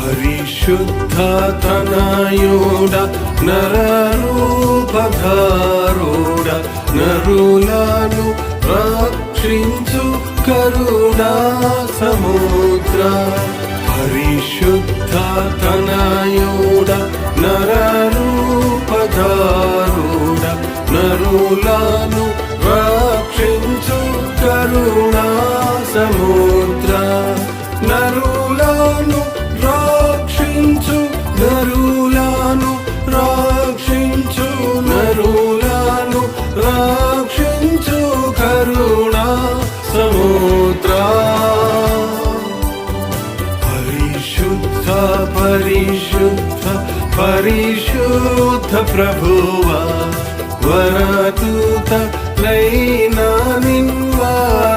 పరిశుద్ధ తనయుడ నరరూపధారుడ నరులను రక్షించు కరుణా సముద్ర. పరిశుద్ధ తనయుడ నరరూపధారుడ నరులను రక్షించు కరుణా సముద్ర. నరులను రక్షించు నరులను రక్షించు నరులను రక్షించు కరుణా సముద్ర. పరిశుద్ధ పరిశుద్ధ పరిశుద్ధ ప్రభువా వరదూత లైనా నిన్వార్నింపగలరా.